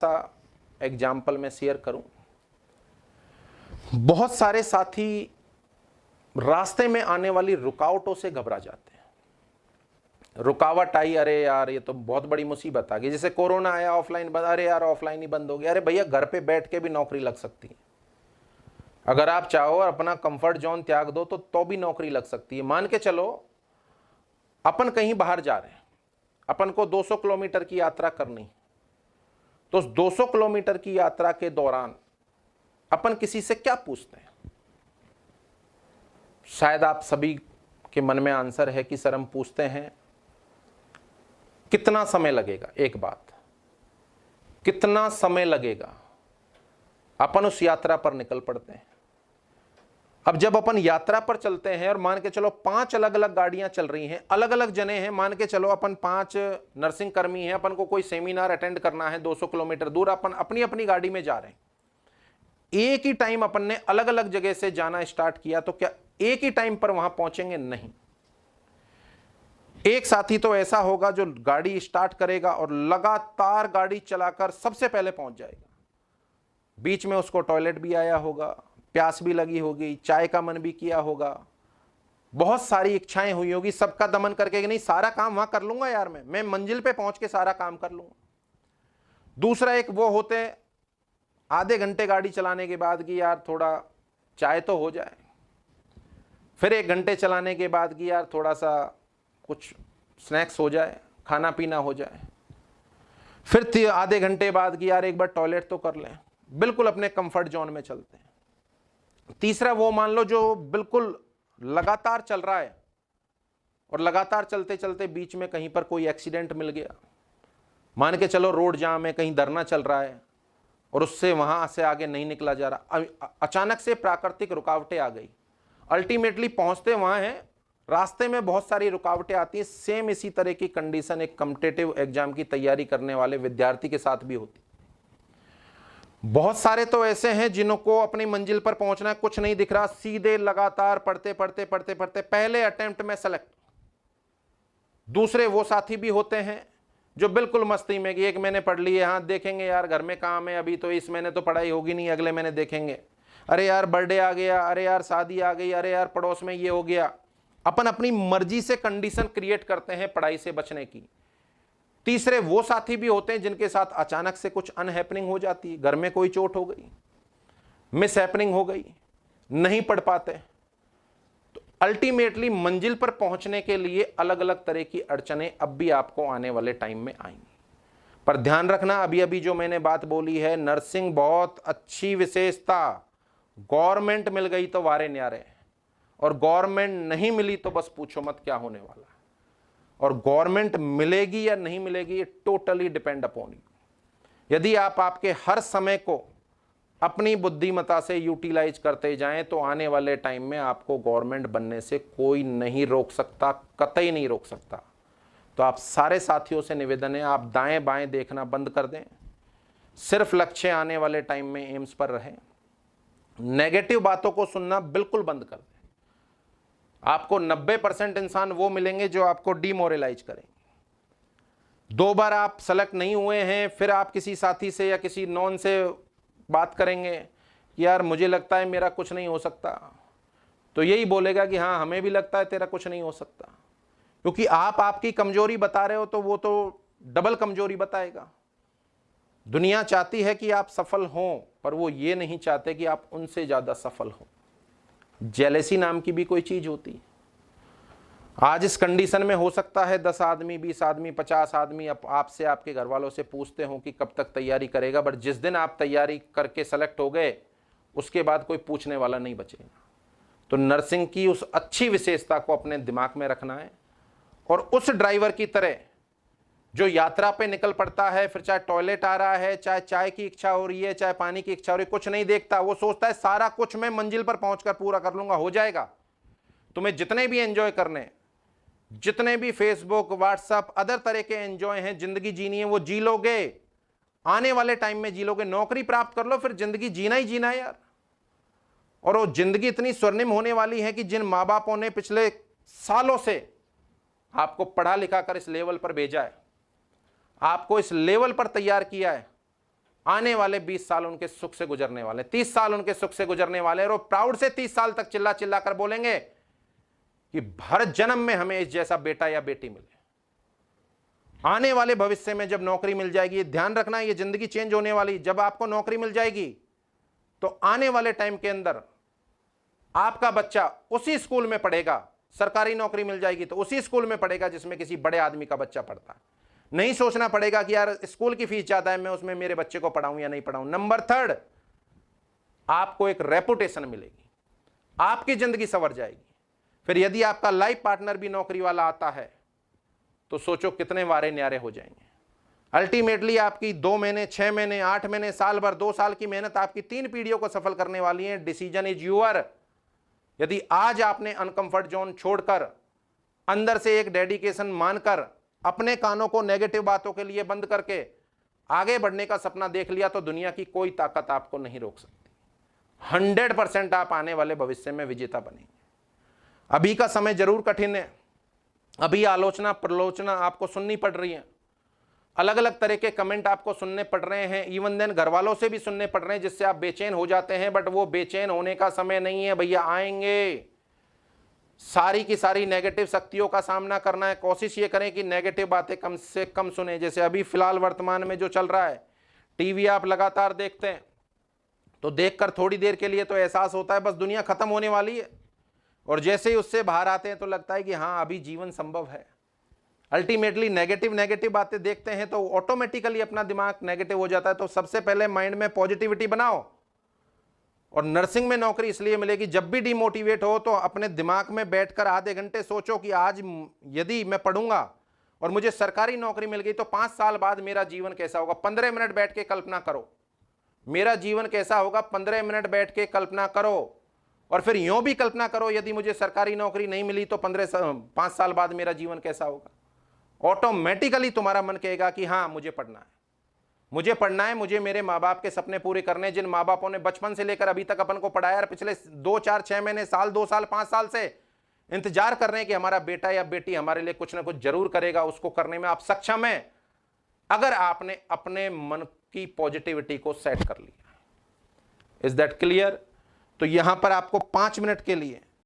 सा एग्जाम्पल मैं शेयर करूं। बहुत सारे साथी रास्ते में आने वाली रुकावटों से घबरा जाते हैं। रुकावट आई, अरे यार ये तो बहुत बड़ी मुसीबत आ गई। जैसे कोरोना आया, ऑफलाइन बंद, अरे यार ऑफलाइन ही बंद हो गया। अरे भैया घर पे बैठ के भी नौकरी लग सकती है। अगर आप चाहो और अपना कंफर्ट जोन त्याग दो तो भी नौकरी लग सकती है। मान के चलो अपन कहीं बाहर जा रहे हैं, अपन को 200 किलोमीटर की यात्रा करनी, तो उस 200 किलोमीटर की यात्रा के दौरान अपन किसी से क्या पूछते हैं? शायद आप सभी के मन में आंसर है कि सर हम पूछते हैं कितना समय लगेगा। एक बात, कितना समय लगेगा? अपन उस यात्रा पर निकल पड़ते हैं। अब जब अपन यात्रा पर चलते हैं और मान के चलो 5 अलग अलग गाड़ियां चल रही हैं, अलग अलग जने हैं, मान के चलो अपन 5 नर्सिंग कर्मी हैं, अपन को कोई सेमिनार अटेंड करना है 200 किलोमीटर दूर, अपन अपनी अपनी गाड़ी में जा रहे हैं। एक ही टाइम अपन ने अलग अलग जगह से जाना स्टार्ट किया, तो क्या एक ही टाइम पर वहां पहुंचेंगे? नहीं। एक साथी तो ऐसा होगा जो गाड़ी स्टार्ट करेगा और लगातार गाड़ी चलाकर सबसे पहले पहुंच जाएगा। बीच में उसको टॉयलेट भी आया होगा, प्यास भी लगी होगी, चाय का मन भी किया होगा, बहुत सारी इच्छाएं हुई होगी, सबका दमन करके कि नहीं सारा काम वहां कर लूंगा यार, मैं मंजिल पे पहुंच के सारा काम कर लूंगा। दूसरा एक वो होते आधे घंटे गाड़ी चलाने के बाद कि यार थोड़ा चाय तो हो जाए, फिर 1 घंटे चलाने के बाद कि यार थोड़ा सा कुछ स्नैक्स हो जाए, खाना पीना हो जाए, फिर आधे घंटे बाद कि यार एक बार टॉयलेट तो कर लें। बिल्कुल अपने कंफर्ट जोन में चलते हैं। तीसरा वो मान लो जो बिल्कुल लगातार चल रहा है और लगातार चलते चलते बीच में कहीं पर कोई एक्सीडेंट मिल गया, मान के चलो रोड जाम है, कहीं धरना चल रहा है और उससे वहां से आगे नहीं निकला जा रहा, अचानक से प्राकृतिक रुकावटें आ गई, अल्टीमेटली पहुंचते वहां है, रास्ते में बहुत सारी रुकावटें आती हैं। सेम इसी तरह की कंडीशन एक कॉम्पिटिटिव एग्जाम की तैयारी करने वाले विद्यार्थी के साथ भी होती। बहुत सारे तो ऐसे हैं जिनको अपनी मंजिल पर पहुंचना है, कुछ नहीं दिख रहा, सीधे लगातार पढ़ते पढ़ते पढ़ते पढ़ते पहले अटेम्प्ट में सेलेक्ट। दूसरे वो साथी भी होते हैं जो बिल्कुल मस्ती में कि 1 महीने पढ़ लिए, हाँ देखेंगे यार घर में काम है, अभी तो इस महीने तो पढ़ाई होगी नहीं, अगले महीने देखेंगे, अरे यार बर्थडे आ गया, अरे यार शादी आ गई, अरे यार पड़ोस में ये हो गया। अपन अपनी मर्जी से कंडीशन क्रिएट करते हैं पढ़ाई से बचने की। तीसरे वो साथी भी होते हैं जिनके साथ अचानक से कुछ अनहैपनिंग हो जाती है, घर में कोई चोट हो गई, मिस हैपनिंग हो गई, नहीं पढ़ पाते। तो अल्टीमेटली मंजिल पर पहुंचने के लिए अलग अलग तरह की अड़चनें अब भी आपको आने वाले टाइम में आएंगी। पर ध्यान रखना, अभी अभी जो मैंने बात बोली है, नर्सिंग बहुत अच्छी विशेषता, गवर्नमेंट मिल गई तो वारे न्यारे, और गवर्नमेंट नहीं मिली तो बस पूछो मत क्या होने वाला है। और गवर्नमेंट मिलेगी या नहीं मिलेगी ये टोटली डिपेंड अपॉन यू। यदि आप आपके हर समय को अपनी बुद्धिमत्ता से यूटिलाइज करते जाएं तो आने वाले टाइम में आपको गवर्नमेंट बनने से कोई नहीं रोक सकता, कतई नहीं रोक सकता। तो आप सारे साथियों से निवेदन है, आप दाएं बाएं देखना बंद कर दें, सिर्फ लक्ष्य आने वाले टाइम में एम्स पर रहें, नेगेटिव बातों को सुनना बिल्कुल बंद कर दें। आपको 90% इंसान वो मिलेंगे जो आपको डिमोरलाइज करेंगे। 2 बार आप सेलेक्ट नहीं हुए हैं, फिर आप किसी साथी से या किसी नॉन से बात करेंगे कि यार मुझे लगता है मेरा कुछ नहीं हो सकता, तो यही बोलेगा कि हाँ हमें भी लगता है तेरा कुछ नहीं हो सकता, क्योंकि आप आपकी कमजोरी बता रहे हो तो वो तो डबल कमजोरी बताएगा। दुनिया चाहती है कि आप सफल हों, पर वो ये नहीं चाहते कि आप उनसे ज्यादा सफल हो। जेलेसी नाम की भी कोई चीज होती। आज इस कंडीशन में हो सकता है 10 आदमी, 20 आदमी, 50 आदमी आपसे, आपके घर वालों से पूछते हो कि कब तक तैयारी करेगा, बट जिस दिन आप तैयारी करके सेलेक्ट हो गए उसके बाद कोई पूछने वाला नहीं बचेगा। तो नर्सिंग की उस अच्छी विशेषता को अपने दिमाग में रखना है और उस ड्राइवर की तरह जो यात्रा पे निकल पड़ता है, फिर चाहे टॉयलेट आ रहा है, चाहे चाय की इच्छा हो रही है, चाहे पानी की इच्छा हो रही है, कुछ नहीं देखता, वो सोचता है सारा कुछ मैं मंजिल पर पहुंचकर पूरा कर लूंगा, हो जाएगा। तुम्हें जितने भी एंजॉय करने, जितने भी फेसबुक, व्हाट्सएप, अदर तरह के एंजॉय हैं, जिंदगी जीनी है वो जी लोगे, आने वाले टाइम में जी लोगे। नौकरी प्राप्त कर लो, फिर जिंदगी जीना ही जीना है यार। और वो जिंदगी इतनी स्वर्णिम होने वाली है कि जिन माँ बापों ने पिछले सालों से आपको पढ़ा लिखा कर इस लेवल पर भेजा है, आपको इस लेवल पर तैयार किया है, आने वाले 20 साल उनके सुख से गुजरने वाले, 30 साल उनके सुख से गुजरने वाले, और वो प्राउड से 30 साल तक चिल्ला चिल्ला कर बोलेंगे कि हर जन्म में हमें इस जैसा बेटा या बेटी मिले। आने वाले भविष्य में जब नौकरी मिल जाएगी, ध्यान रखना ये जिंदगी चेंज होने वाली, जब आपको नौकरी मिल जाएगी तो आने वाले टाइम के अंदर आपका बच्चा उसी स्कूल में पढ़ेगा, सरकारी नौकरी मिल जाएगी तो उसी स्कूल में पढ़ेगा जिसमें किसी बड़े आदमी का बच्चा पढ़ता है। नहीं सोचना पड़ेगा कि यार स्कूल की फीस ज्यादा है, मैं उसमें मेरे बच्चे को पढ़ाऊं या नहीं पढ़ाऊं। नंबर 3, आपको एक रेपुटेशन मिलेगी, आपकी जिंदगी संवर जाएगी। फिर यदि आपका लाइफ पार्टनर भी नौकरी वाला आता है तो सोचो कितने वारे न्यारे हो जाएंगे। अल्टीमेटली आपकी 2 महीने, 6 महीने, 8 महीने, साल भर, 2 साल की मेहनत आपकी 3 पीढ़ियों को सफल करने वाली है। Decision is your. यदि आज आपने अनकंफर्ट जोन छोड़कर अंदर से एक डेडिकेशन मानकर अपने कानों को नेगेटिव बातों के लिए बंद करके आगे बढ़ने का सपना देख लिया तो दुनिया की कोई ताकत आपको नहीं रोक सकती। 100% आप आने वाले भविष्य में विजेता बनेंगे। अभी का समय जरूर कठिन है, अभी आलोचना प्रलोचना आपको सुननी पड़ रही है, अलग अलग तरह के कमेंट आपको सुनने पड़ रहे हैं, इवन देन घर वालों से भी सुनने पड़ रहे हैं, जिससे आप बेचैन हो जाते हैं। बट वो बेचैन होने का समय नहीं है भैया, आएंगे। सारी की सारी नेगेटिव शक्तियों का सामना करना है। कोशिश ये करें कि नेगेटिव बातें कम से कम सुने। जैसे अभी फिलहाल वर्तमान में जो चल रहा है, टीवी आप लगातार देखते हैं तो देखकर थोड़ी देर के लिए तो एहसास होता है बस दुनिया खत्म होने वाली है, और जैसे ही उससे बाहर आते हैं तो लगता है कि हाँ अभी जीवन संभव है। अल्टीमेटली नेगेटिव बातें देखते हैं तो ऑटोमेटिकली अपना दिमाग नेगेटिव हो जाता है। तो सबसे पहले माइंड में पॉजिटिविटी बनाओ। और नर्सिंग में नौकरी इसलिए मिलेगी, जब भी डिमोटिवेट हो तो अपने दिमाग में बैठकर आधे घंटे सोचो कि आज यदि मैं पढ़ूंगा और मुझे सरकारी नौकरी मिल गई तो 5 साल बाद मेरा जीवन कैसा होगा। 15 मिनट बैठ के कल्पना करो मेरा जीवन कैसा होगा। 15 मिनट बैठ के कल्पना करो, और फिर यूं भी कल्पना करो यदि मुझे सरकारी नौकरी नहीं मिली तो 5 साल बाद मेरा जीवन कैसा होगा। ऑटोमेटिकली तुम्हारा मन कहेगा कि हाँ मुझे पढ़ना है, मुझे पढ़ना है, मुझे मेरे माँ बाप के सपने पूरे करने। जिन माँ बापों ने बचपन से लेकर अभी तक अपन को पढ़ाया और पिछले 2, 4, 6 महीने, साल, 2 साल, 5 साल से इंतजार कर रहे हैं कि हमारा बेटा या बेटी हमारे लिए कुछ ना कुछ जरूर करेगा, उसको करने में आप सक्षम हैं अगर आपने अपने मन की पॉजिटिविटी को सेट कर लिया। Is that clear? तो यहां पर आपको 5 मिनट के लिए